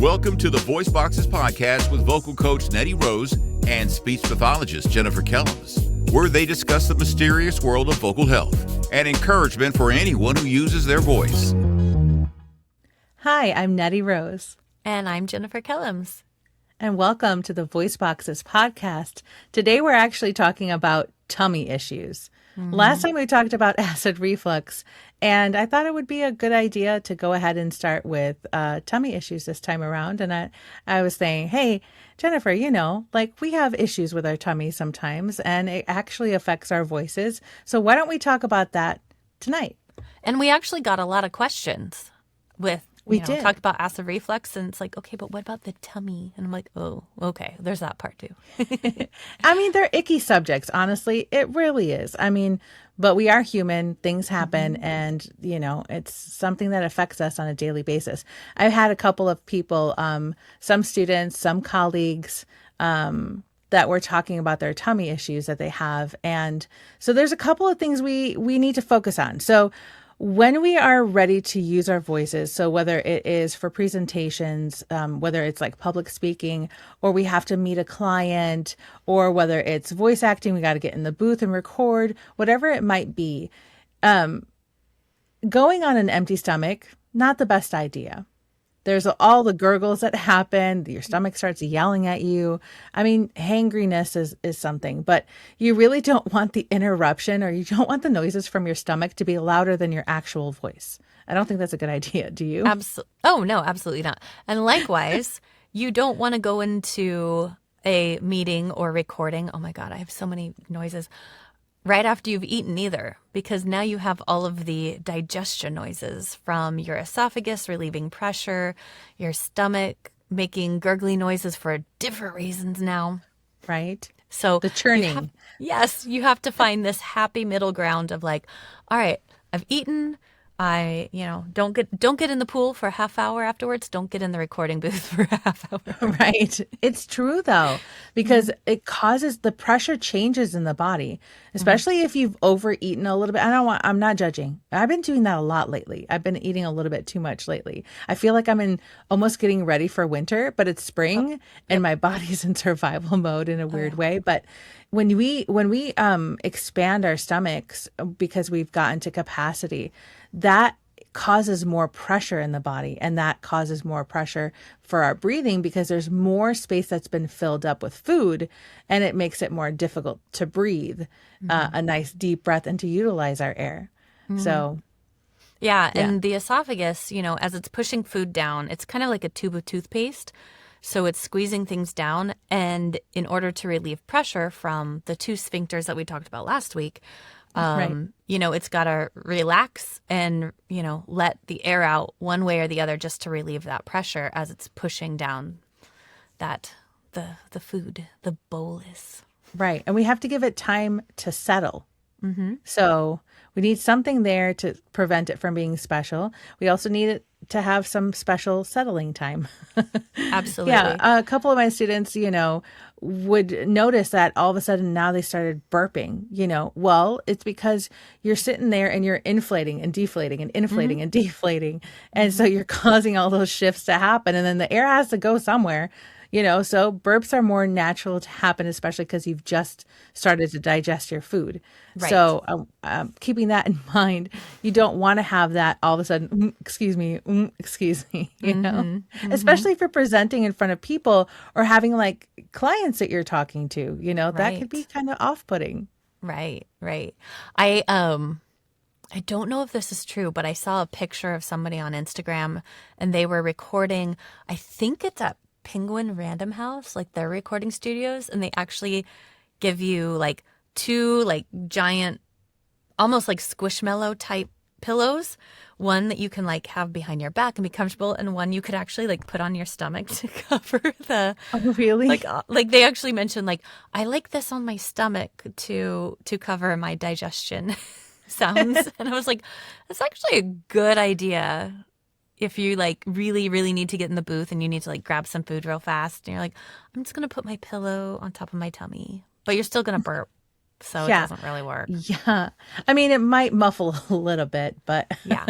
Welcome to the Voice Boxes podcast with vocal coach Nettie Rose and speech pathologist Jennifer Kellams, where they discuss the mysterious world of vocal health and encouragement for anyone who uses their voice. Hi, I'm Nettie Rose. And I'm Jennifer Kellams. And welcome to the Voice Boxes podcast. Today we're actually talking about tummy issues. Last time we talked about acid reflux, and I thought it would be a good idea to go ahead and start with tummy issues this time around. And I was saying, hey, Jennifer, we have issues with our tummy sometimes, and it actually affects our voices. So why don't we talk about that tonight? And we actually got a lot of questions with, we did talk about acid reflux, and it's like, okay, but what about the tummy? And I'm like, oh, okay, there's that part too. I mean, they're icky subjects, honestly. It really is. I mean, but we are human. Things happen, and, it's something that affects us on a daily basis. I've had a couple of people, some students, some colleagues, that were talking about their tummy issues that they have. And so there's a couple of things we need to focus on. So when we are ready to use our voices, so whether it is for presentations, whether it's like public speaking, or we have to meet a client, or whether it's voice acting, we got to get in the booth and record, whatever it might be, going on an empty stomach, not the best idea. There's all the gurgles that happen. Your stomach starts yelling at you. I mean, hangriness is something, but you really don't want the interruption, or you don't want the noises from your stomach to be louder than your actual voice. I don't think that's a good idea. Do you? Oh, no, absolutely not. And likewise, you don't want to go into a meeting or recording. Oh my God, I have so many noises. Right after you've eaten either, because now you have all of the digestion noises from your esophagus relieving pressure, your stomach making gurgly noises for different reasons now. Right. So the churning. You have to find this happy middle ground of like, all right, I've eaten. I, don't get in the pool for a half hour afterwards. Don't get in the recording booth for a half hour. Right. It's true though, because it causes the pressure changes in the body, especially if you've overeaten a little bit. I'm not judging. I've been doing that a lot lately. I've been eating a little bit too much lately. I feel like I'm almost getting ready for winter, but it's spring and my body's in survival mode in a weird way. But when we expand our stomachs because we've gotten to capacity, that causes more pressure in the body, and that causes more pressure for our breathing because there's more space that's been filled up with food, and it makes it more difficult to breathe a nice deep breath and to utilize our air. So and the esophagus, as it's pushing food down, it's kind of like a tube of toothpaste. So it's squeezing things down, and in order to relieve pressure from the two sphincters that we talked about last week, it's got to relax and, let the air out one way or the other just to relieve that pressure as it's pushing down the food, the bolus. Right. And we have to give it time to settle. So we need something there to prevent it from being special. We also need it to have some special settling time. Absolutely. Yeah. A couple of my students, would notice that all of a sudden now they started burping, well, it's because you're sitting there and you're inflating and deflating and inflating and deflating. And so you're causing all those shifts to happen. And then the air has to go somewhere. So burps are more natural to happen, especially because you've just started to digest your food. Right. So keeping that in mind, you don't want to have that all of a sudden, excuse me, especially if you're presenting in front of people or having like clients that you're talking to, that could be kind of off-putting. Right. I don't know if this is true, but I saw a picture of somebody on Instagram and they were recording, I think it's at Penguin Random House, like their recording studios, and they actually give you like two like giant, almost like Squishmallow type pillows, one that you can like have behind your back and be comfortable, and one you could actually like put on your stomach to cover the. Oh, really? Like they actually mentioned like, I like this on my stomach to cover my digestion sounds, and I was like, that's actually a good idea. If you like really, really need to get in the booth and you need to like grab some food real fast, and you're like, I'm just going to put my pillow on top of my tummy, but you're still going to burp. So it doesn't really work. Yeah. I mean, it might muffle a little bit, but yeah.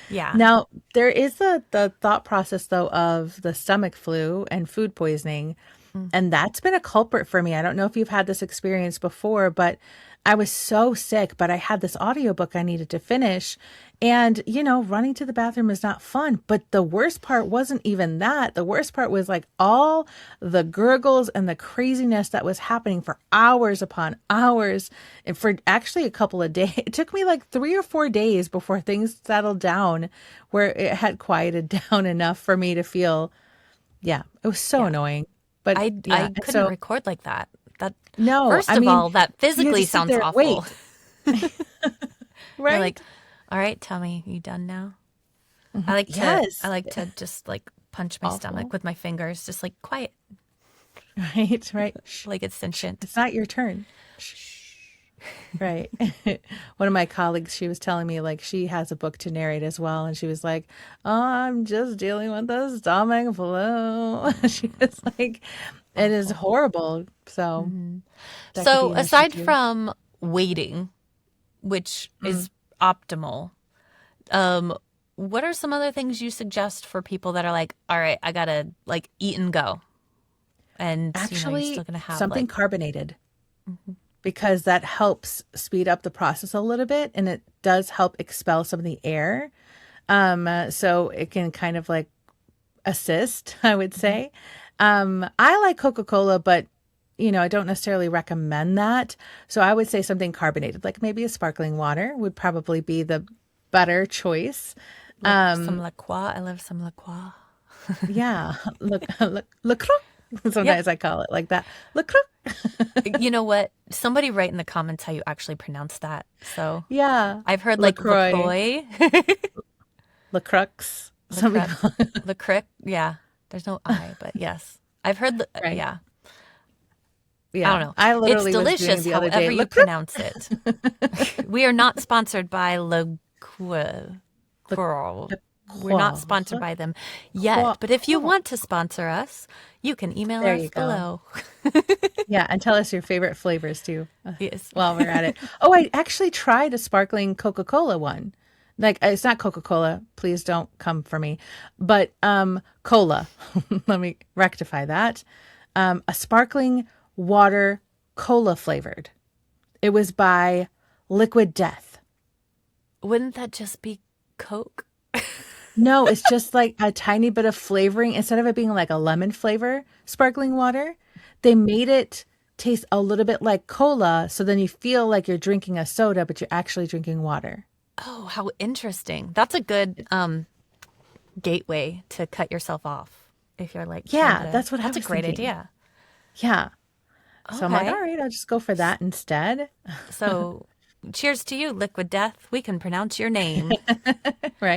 Yeah. Now, there is the thought process, though, of the stomach flu and food poisoning. Mm. And that's been a culprit for me. I don't know if you've had this experience before, but I was so sick, but I had this audiobook I needed to finish. And, running to the bathroom is not fun. But the worst part wasn't even that. The worst part was like all the gurgles and the craziness that was happening for hours upon hours. And for actually a couple of days, it took me like 3 or 4 days before things settled down where it had quieted down enough for me to feel, it was so Yeah. annoying. But I and couldn't so record like that. That no, First I of mean, all, that you had to physically sit sounds there and awful. wait, You're right? like, all right, tummy, you done now? Mhm. I Yes, like to just like punch my stomach awful. with my fingers, just like quiet, Right, right. Shh, like it's shh, sentient. it's not your turn. Right. One of my colleagues, she was telling me like she has a book to narrate as well, and she was like, "Oh, I'm just dealing with the stomach flu." She was like, "It is Awful. horrible." So that could be So an issue aside too. from waiting, which Mm. is optimal, um, what are some other things you suggest for people that are like, all right, I gotta like eat and go, and you're still Actually, gonna have something like, carbonated, because that helps speed up the process a little bit, and it does help expel some of the air. So it can kind of like assist, I would Mhm. say. I like Coca-Cola, but I don't necessarily recommend that. So I would say something carbonated, like maybe a sparkling water would probably be the better choice. like some Um, La Croix. I love some La Croix. yeah, look, Yeah. sometimes I call it like that. Look, You know what? Somebody write in the comments how you actually pronounce that. So yeah, I've heard like LaCroix, LaCroix, LaCrux. Some LaCroix, people, LaCroix. Yeah. There's no I, but yes. I've heard, right? yeah. I don't Yeah, know. I It's literally was doing delicious the other day. however you Look, pronounce it. We are not sponsored by LaCroix. look, We're not sponsored croix, by them croix, yet. But if you croix. want to sponsor us, you can email There you us go. below. Yeah, and tell us your favorite flavors too, Yes. while we're at it. Oh, I actually tried a sparkling Coca-Cola one. Like it's not Coca-Cola, please don't come for me. But cola. Let me rectify that. A sparkling water cola flavored. It was by Liquid Death. Wouldn't that just be Coke? No, it's just like a tiny bit of flavoring. Instead of it being like a lemon flavor sparkling water, they made it taste a little bit like cola. So then you feel like you're drinking a soda, but you're actually drinking water. Oh, how interesting. That's a good gateway to cut yourself off if you're like trying Yeah, to. that's what I That's a was great thinking. idea. Yeah. So I'm like, all Okay. right, I'll just go for that instead. So, cheers to you, Liquid Death. We can pronounce your name.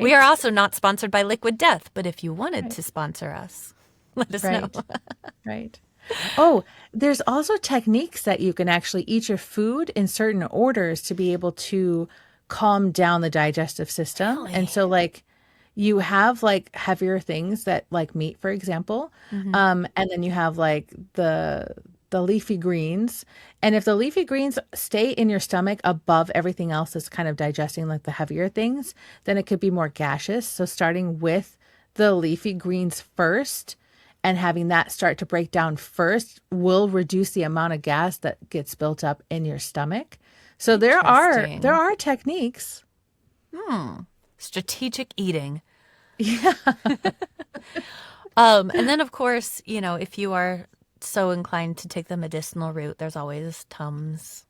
We are Right. also not sponsored by Liquid Death, but if you wanted to sponsor us, let us know. Right. Right. Oh, there's also techniques that you can actually eat your food in certain orders to be able to calm down the digestive system. And Really? so, like, you have like heavier things that, like meat, for example, Hmm. and then you have like the leafy greens. And if the leafy greens stay in your stomach above everything else that's kind of digesting like the heavier things, then it could be more gaseous. So starting with the leafy greens first and having that start to break down first will reduce the amount of gas that gets built up in your stomach. So there Interesting. are techniques. Strategic eating. Yeah, And then, of course, if you are so inclined to take the medicinal route, there's always Tums.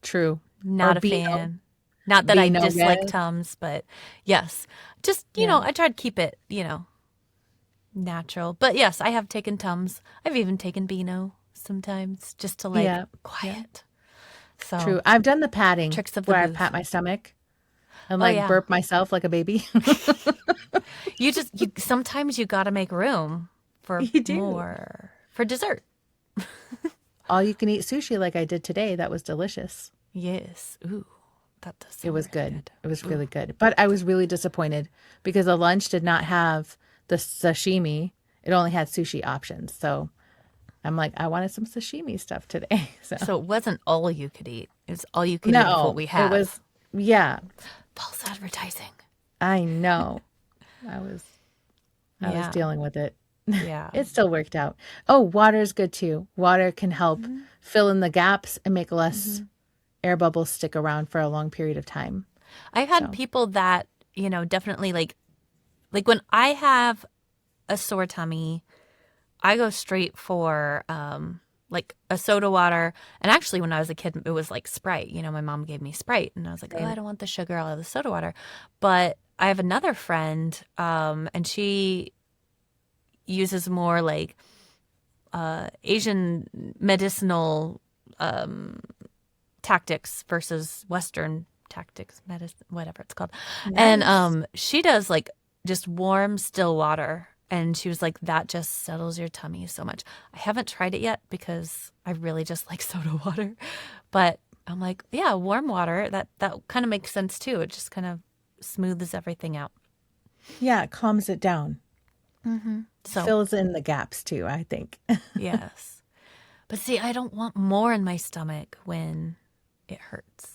true. Or Not a Beano. fan. Not that I Beano, dislike yes. Tums, but yes. Just, Yeah. I try to keep it, natural. But yes, I have taken Tums. I've even taken Beano sometimes just to like Yeah. Yeah. quiet. So, True. I've done the patting tricks of the where I booth. pat my stomach and Oh like yeah. burp myself like a baby. You sometimes you got to make room for You do. more for dessert. All you can eat sushi like I did today. That was delicious. Yes. Ooh, that does It sound was really good. good. It was Ooh. really good. But I was really disappointed because the lunch did not have the sashimi. It only had sushi options. So I'm like, I wanted some sashimi stuff today. So So it wasn't all you could eat. It was all you could eat of what no, we it have. was, yeah, False advertising. I know. I was Yeah. dealing with it. Yeah. It still worked out. Oh, water is good too. Water can help fill in the gaps and make less air bubbles stick around for a long period of time. I've had So. people that, definitely like when I have a sore tummy, I go straight for like a soda water. And actually, when I was a kid, it was like Sprite. My mom gave me Sprite, and I was like, oh, I don't want the sugar out of the soda water. But I have another friend, and she uses more like Asian medicinal tactics versus Western tactics, medicine, whatever it's called. Nice. And she does like just warm, still water. And she was like, that just settles your tummy so much. I haven't tried it yet because I really just like soda water. But I'm like, yeah, warm water, that kind of makes sense too. It just kind of smooths everything out. Yeah, it calms it down. So Fills in the gaps too, I think. yes. But see, I don't want more in my stomach when it hurts.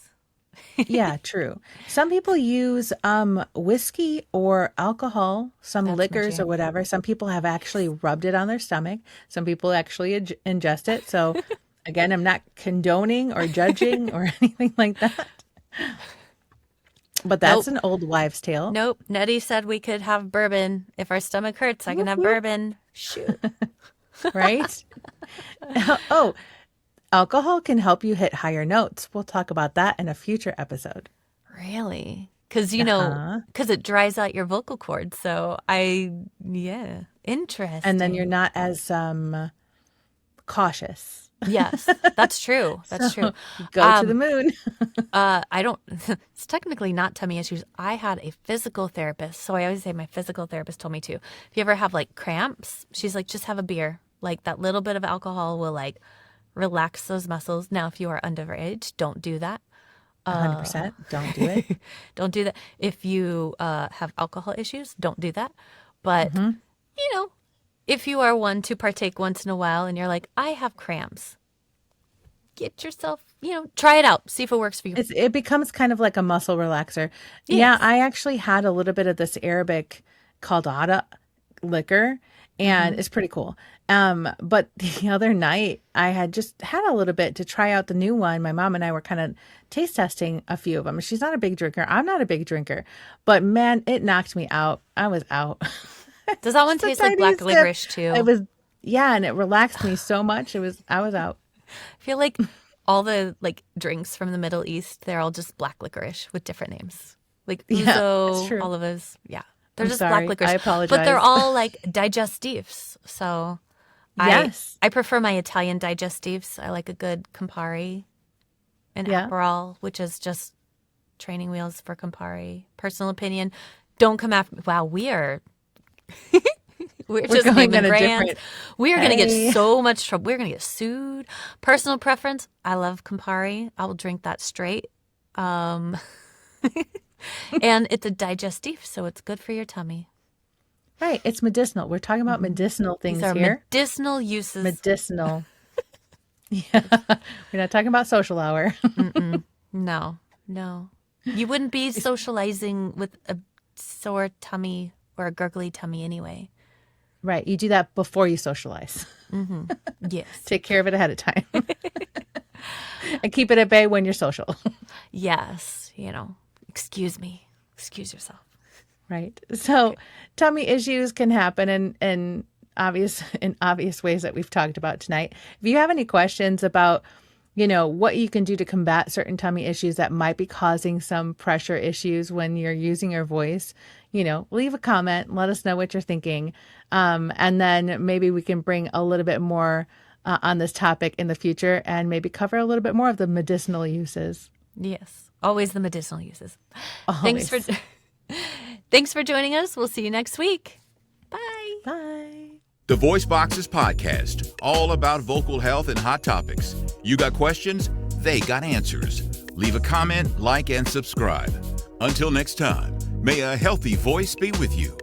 Yeah, true. Some people use whiskey or alcohol, some That's my liquors or jam. whatever. Some people have actually rubbed it on their stomach. Some people actually ingest it. So again, I'm not condoning or judging or anything like that. But that's an old wives' tale. Nope. Nettie said we could have bourbon. If our stomach hurts, I can have bourbon. Shoot. Right? Oh, alcohol can help you hit higher notes. We'll talk about that in a future episode. Really? Because, because it dries out your vocal cords. So interesting. And then you're not as cautious. Yes, that's true. That's true. Go to the moon. I don't, it's technically not tummy issues. I had a physical therapist. So I always say my physical therapist told me to. If you ever have like cramps, she's like, just have a beer. Like that little bit of alcohol will like relax those muscles. Now, if you are underage, don't do that. 100%. Don't do it. Don't do that. If you have alcohol issues, don't do that. But, if you are one to partake once in a while and you're like, I have cramps, get yourself, try it out. See if it works for you. It becomes kind of like a muscle relaxer. Yes. Yeah, I actually had a little bit of this Arabic called Ada liquor, and it's pretty cool. But the other night I had just had a little bit to try out the new one. My mom and I were kind of taste testing a few of them. She's not a big drinker. I'm not a big drinker, but man, it knocked me out. I was out. Does that one Just a taste like tiny black sip. licorice too? It was, yeah, and it relaxed me so much. I was out. I feel like all the like drinks from the Middle East, they're all just black licorice with different names. Like Yeah, that's ouzo, true. all of those. Yeah. They're I'm just sorry. black licorice. I apologize. But they're all like digestives. So Yes. I prefer my Italian digestives. I like a good Campari and Yeah. Aperol, which is just training wheels for Campari. Personal opinion. Don't come after me. Wow, we're just going naming on a brands. different- We are going to Hey. get so much trouble. We're going to get sued. Personal preference. I love Campari. I will drink that straight. And it's a digestive, so it's good for your tummy. Right. It's medicinal. We're talking about medicinal things These are here. medicinal uses. Medicinal. Yeah. We're not talking about social hour. No. You wouldn't be socializing with a sore tummy or a gurgly tummy anyway. Right. You do that before you socialize. Yes. Take care of it ahead of time. And keep it at bay when you're social. Yes. Excuse me. Excuse yourself. Right. So tummy issues can happen in obvious ways that we've talked about tonight. If you have any questions about, what you can do to combat certain tummy issues that might be causing some pressure issues when you're using your voice, leave a comment, let us know what you're thinking. And then maybe we can bring a little bit more on this topic in the future and maybe cover a little bit more of the medicinal uses. Yes. Always the medicinal uses. Always. Thanks for joining us. We'll see you next week. Bye. Bye. The Voice Boxes Podcast, all about vocal health and hot topics. You got questions? They got answers. Leave a comment, like, and subscribe. Until next time, may a healthy voice be with you.